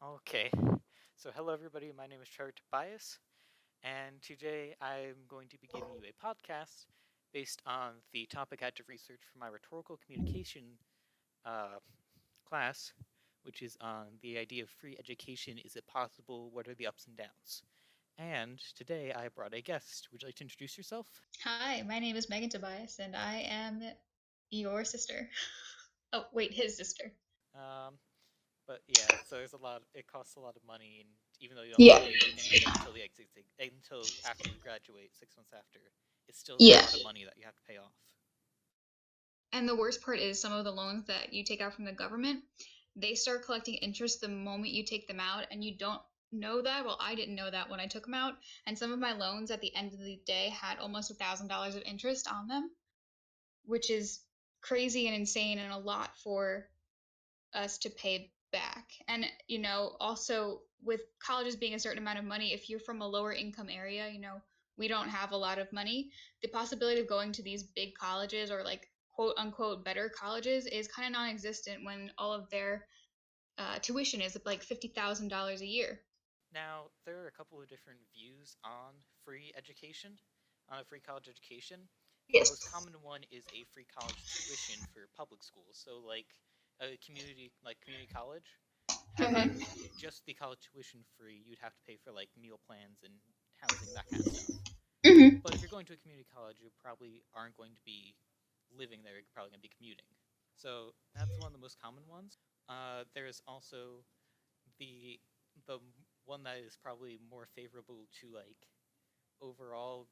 Okay. So, hello everybody. My name is Trevor Tobias, and today I'm going to be giving you a podcast based on the topic I had to research for my rhetorical communication uh, class, which is on the idea of free education. Is it possible? What are the ups and downs? And today I brought a guest. Would you like to introduce yourself? Hi, my name is Megan Tobias, and I am your sister. Oh, wait, his sister. Um, but yeah, so there's a lot. It costs a lot of money, and even though you don't Yeah. pay anything until the until after you graduate, 6 months after, it still is a Yeah. lot of money that you have to pay off. And the worst part is some of the loans that you take out from the government, they start collecting interest the moment you take them out, and you don't know that. Well, I didn't know that when I took them out, and some of my loans at the end of the day had almost $1,000 of interest on them, which is crazy and insane and a lot for us to pay back. And, also with colleges being a certain amount of money, if you're from a lower income area, we don't have a lot of money. The possibility of going to these big colleges or like quote unquote better colleges is kind of non existent when all of their tuition is like $50,000 a year. Now, there are a couple of different views on free education, on a free college education. The most Yes. common one is a free college tuition for public schools. So, like a community college, Uh-huh. having just the college tuition free, you'd have to pay for like meal plans and housing, that kind of stuff. Hmm. But if you're going to a community college, you probably aren't going to be living there. You're probably going to be commuting. So that's one of the most common ones. There is also the one that is probably more favorable to like overall,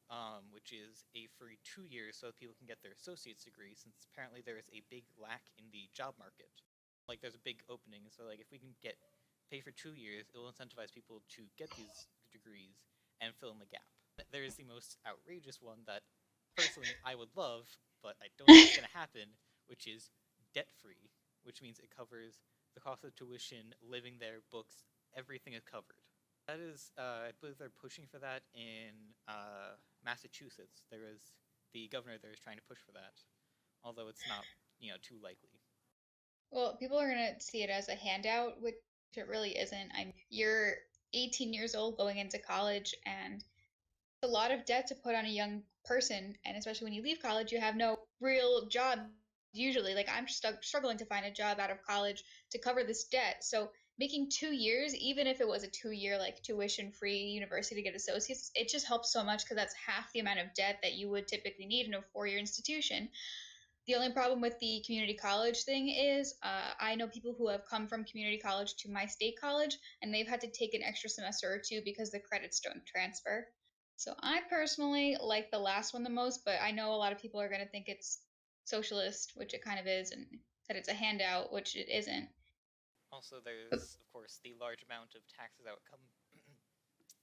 which is a free 2 years so that people can get their associate's degree. Since apparently there is a big lack in the job market, like there's a big opening. So like if we can get pay for 2 years, it will incentivize people to get these degrees and fill in the gap. There is the most outrageous one that personally I would love, but I don't think it's going to happen, which is debt free, which means it covers the cost of tuition, living there, books, everything is covered. That is, I believe they're pushing for that in Massachusetts. There is the governor there is trying to push for that, although it's not, too likely. Well, people are going to see it as a handout, which it really isn't. You're 18 years old going into college, and a lot of debt to put on a young person, and especially when you leave college, you have no real job usually. Like I'm struggling to find a job out of college to cover this debt. So making 2 years, even if it was a 2 year like tuition free university to get associates, it just helps so much because that's half the amount of debt that you would typically need in a 4 year institution. The only problem with the community college thing is I know people who have come from community college to my state college, and they've had to take an extra semester or two because the credits don't transfer. So I personally like the last one the most, but I know a lot of people are going to think it's socialist, which it kind of is, and that it's a handout, which it isn't. Also, there's of course the large amount of taxes that would come,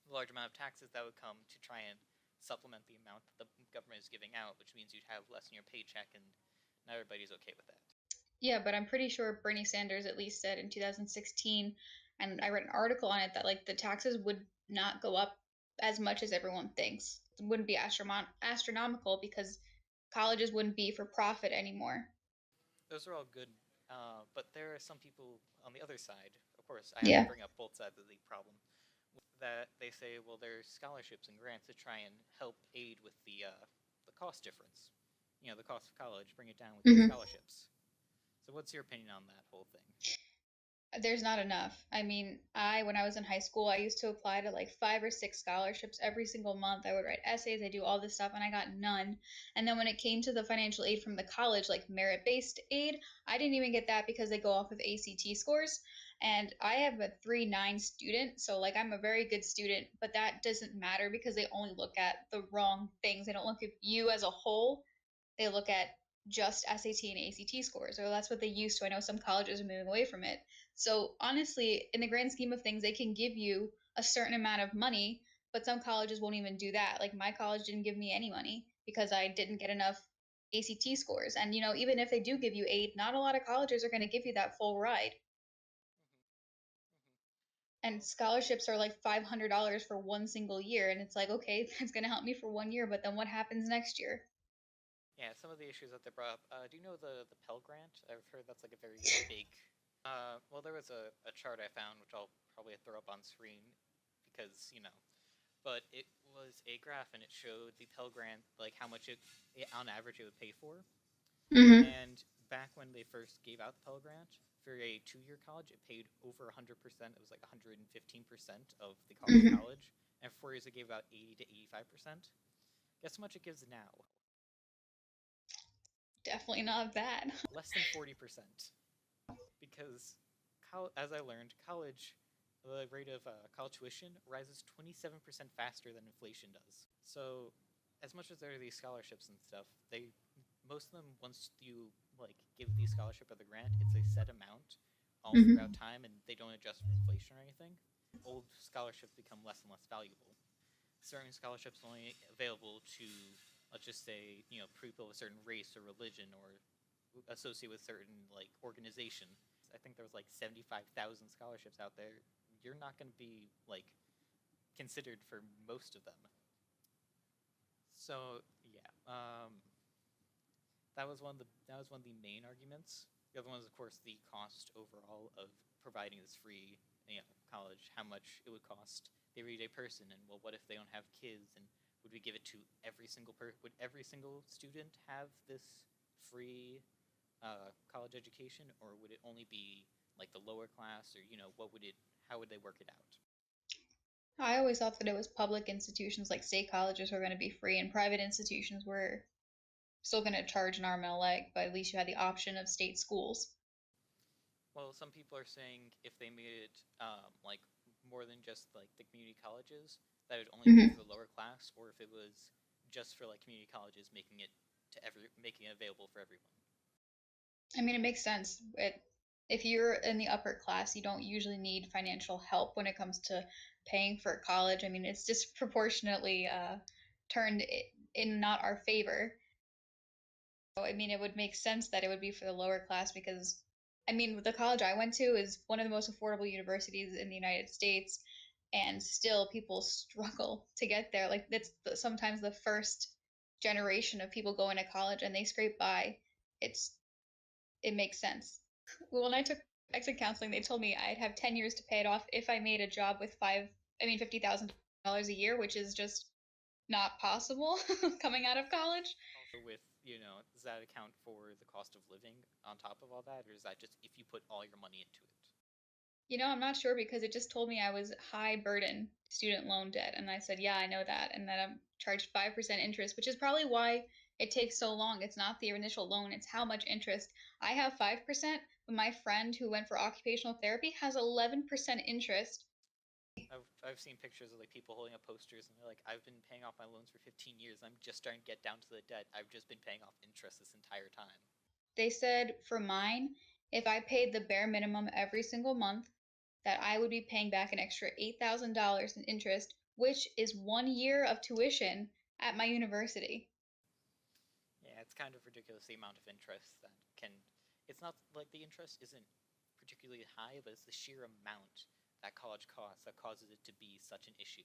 the large amount of taxes that would come to try and supplement the amount that the government is giving out, which means you'd have less in your paycheck, and not everybody's okay with that. Yeah, but I'm pretty sure Bernie Sanders at least said in 2016, and I read an article on it that like the taxes would not go up as much as everyone thinks. It wouldn't be astronomical because colleges wouldn't be for profit anymore. Those are all good, but there are some people on the other side. Of course, I have to Yeah. bring up both sides of the problem. That they say, well, there's scholarships and grants to try and help aid with the cost difference. The cost of college, bring it down with these Hmm. scholarships. So, what's your opinion on that whole thing? There's not enough. I mean, when I was in high school, I used to apply to like 5 or 6 scholarships every single month. I would write essays, I do all this stuff, and I got none. And then when it came to the financial aid from the college, like merit-based aid, I didn't even get that because they go off of ACT scores. And I have a 3.9 student, so like I'm a very good student, but that doesn't matter because they only look at the wrong things. They don't look at you as a whole. They look at just SAT and ACT scores, or that's what they used to. I know some colleges are moving away from it. So honestly, in the grand scheme of things, they can give you a certain amount of money, but some colleges won't even do that. Like my college didn't give me any money because I didn't get enough ACT scores. And even if they do give you aid, not a lot of colleges are going to give you that full ride. And scholarships are like $500 for one single year, and it's like, okay, that's going to help me for one year, but then what happens next year? Yeah, some of the issues that they brought up. Do you know the Pell Grant? I've heard that's like a very big. Well, there was a chart I found, which I'll probably throw up on screen because, but it was a graph and it showed the Pell Grant, like how much on average, it would pay for. Mm-hmm. And back when they first gave out the Pell Grant, for a 2-year college, it paid over 100%. It was like 115% of the cost of Mm-hmm. college. And for 4 years, it gave about 80 to 85%. Guess how much it gives now? Definitely not that. Less than 40%. Because, as I learned, the rate of college tuition rises 27% faster than inflation does. So, as much as there are these scholarships and stuff, most of them, once you give the scholarship or the grant, it's a set amount all Mm-hmm. throughout time, and they don't adjust for inflation or anything. Old scholarships become less and less valuable. Certain scholarships are only available to, let's just say, people of a certain race or religion or associate with certain organization. I think there was 75,000 scholarships out there. You're not going to be considered for most of them. So yeah, that was one of the main arguments. The other one is, of course, the cost overall of providing this free college. How much it would cost the everyday person, and well, what if they don't have kids? And would we give it to every single person? Would every single student have this free college education, or would it only be the lower class, or what would it? How would they work it out? I always thought that it was public institutions like state colleges were going to be free, and private institutions were still going to charge an arm and a leg, but at least you had the option of state schools. Well, some people are saying if they made it more than just the community colleges, that it would only be Mm-hmm. for the lower class, or if it was just for community colleges, making it available for everyone. I mean, it makes sense. If you're in the upper class, you don't usually need financial help when it comes to paying for college. I mean, it's disproportionately turned in not our favor. So, I mean, it would make sense that it would be for the lower class because, I mean, the college I went to is one of the most affordable universities in the United States, and still people struggle to get there. Like, that's sometimes the first generation of people going to college and they scrape by. It makes sense. Well, when I took exit counseling, they told me I'd have 10 years to pay it off if I made a job with $50,000 a year, which is just not possible coming out of college. Also, does that account for the cost of living on top of all that, or is that just if you put all your money into it? I'm not sure because it just told me I was high burden student loan debt. And I said, yeah, I know that. And that I'm charged 5% interest, which is probably why it takes so long. It's not the initial loan, it's how much interest. I have 5%, but my friend who went for occupational therapy has 11% interest. I've seen pictures of people holding up posters and they're like, I've been paying off my loans for 15 years. I'm just starting to get down to the debt. I've just been paying off interest this entire time. They said for mine, if I paid the bare minimum every single month, that I would be paying back an extra $8,000 in interest, which is 1 year of tuition at my university. Yeah, it's kind of ridiculous the amount of interest that can. It's not like the interest isn't particularly high, but it's the sheer amount that college costs that causes it to be such an issue.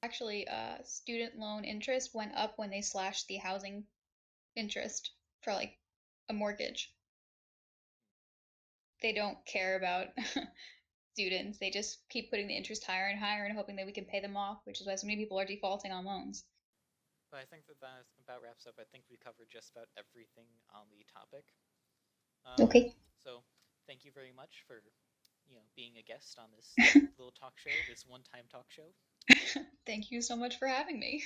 Actually, student loan interest went up when they slashed the housing interest for like a mortgage. They don't care about students. They just keep putting the interest higher and higher and hoping that we can pay them off, which is why so many people are defaulting on loans. But I think that about wraps up. I think we covered just about everything on the topic. Okay. So thank you very much for being a guest on this little talk show, this one-time talk show. Thank you so much for having me.